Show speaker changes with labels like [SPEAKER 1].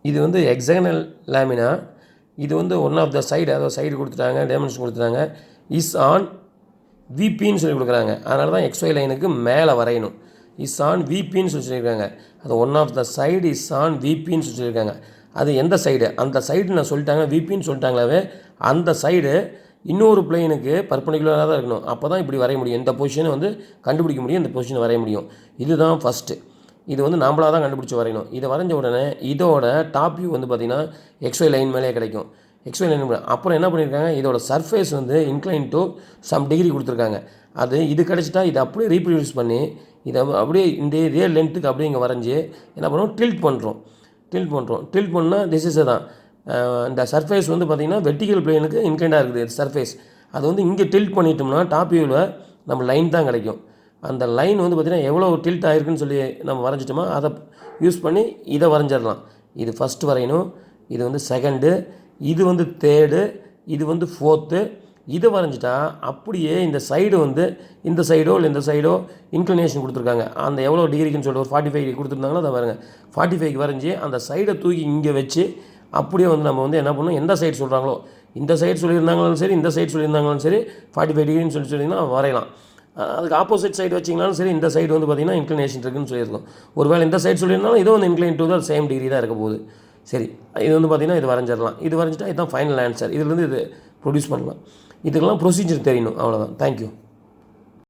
[SPEAKER 1] இது வந்து hexagonal lamina. இது வந்து ஒன் ஆஃப் த சைடு, அதாவது சைடு கொடுத்துட்டாங்க, டைமென்ஷன் கொடுத்துட்டாங்க. இஸ் ஆன் விபின்னு சொல்லி கொடுக்குறாங்க. அதனால தான் XY லைனுக்கு மேலே வரையணும். இஸ் ஆன் விபின்னு சொல்லியிருக்காங்க. அது one of the side is on விபின்னு சொல்லியிருக்காங்க. அது எந்த சைடு? அந்த சைடு நான் சொல்லிட்டாங்க, விபின்னு சொல்லிட்டாங்களாவே அந்த சைடு இன்னொரு பிளேனுக்கு பர்பண்டிகுலராக தான் இருக்கணும். அப்போ தான் இப்படி வரைய முடியும். இந்த பொசிஷனை வந்து கண்டுபிடிக்க முடியும், இந்த பொசிஷனை வரைய முடியும். இதுதான் ஃபஸ்ட்டு. இது வந்து நாம்பளாக தான் கண்டுபிடிச்சி வரையணும். இதை வரைஞ்ச உடனே இதோட டாப் வியூ வந்து பார்த்திங்கன்னா XY லைன் மேலே கிடைக்கும். XY லைன் அப்புறம் என்ன பண்ணியிருக்காங்க, இதோட சர்ஃபேஸ் வந்து இன்க்ளைன் டு சம் டிகிரி கொடுத்துருக்காங்க. அது இது கிடச்சிட்டா இதை அப்படியே ரீப்ரொடியூஸ் பண்ணி இதை அப்படியே இதே லென்த்துக்கு அப்படியே இங்கே வரைஞ்சி என்ன பண்ணுவோம், டில்ட் பண்ணுறோம். டில்ட் பண்ணால் திஸ் தான் இந்த சர்ஃபேஸ் வந்து பார்த்திங்கன்னா வெர்டிகல் பிளேனுக்கு இன்க்ளைண்டாக இருக்குது சர்ஃபேஸ். அது வந்து இங்கே டில்ட் பண்ணிட்டோம்னா டாப் வியூவில் நம்ம லைன் தான் கிடைக்கும். அந்த லைன் வந்து பார்த்திங்கன்னா எவ்வளோ டில்ட் ஆகிருக்குன்னு சொல்லி நம்ம வரைஞ்சிட்டோமோ அதை யூஸ் பண்ணி இதை வரைஞ்சிடலாம். இது ஃபஸ்ட்டு வரையணும், இது வந்து செகண்டு, இது வந்து தேர்டு, இது வந்து ஃபோர்த்து. இதை வரைஞ்சிட்டா அப்படியே இந்த சைடு வந்து இந்த சைடோ இல்லை இந்த சைடோ இன்க்ளினேஷன் கொடுத்துருக்காங்க. அந்த எவ்வளோ டிகிரிக்குன்னு சொல்லிட்டு ஒரு 45 டிகிரி கொடுத்துருந்தாங்களோ அதை பாருங்க, 45க்கு வரைஞ்சி அந்த சைடை தூக்கி இங்கே வச்சு அப்படியே வந்து நம்ம வந்து என்ன பண்ணணும், எந்த சைடு சொல்கிறாங்களோ, இந்த சைடு சொல்லியிருந்தாங்களும் சரி, இந்த சைடு சொல்லியிருந்தாங்களும் சரி, 45 டிகிரின்னு சொல்லிங்கன்னா வரையலாம். அதுக்கு ஆப்போசிட் சைடு வச்சிங்கனாலும் சரி, இந்த சைடு வந்து பார்த்திங்கன்னா இன்க்ளினேஷன் இருக்குதுன்னு சொல்லியிருக்கோம். ஒருவேளை இந்த சைடு சொல்லியிருந்தாலும் இதுவும் வந்து இன்க்ளைன் டு தான் சேம் டிகிரி தான் இருக்க போகுது. சரி, இது வந்து பார்த்திங்கன்னா இது வரைஞ்சிடலாம். இது வரைஞ்சிட்டா இதுதான் ஃபைனல் ஆன்சர். இதுலேருந்து இது ப்ரொடியூஸ் பண்ணலாம். இதுக்கெல்லாம் ப்ரொசீஜர் தெரியணும், அவ்வளோதான். தேங்க்யூ.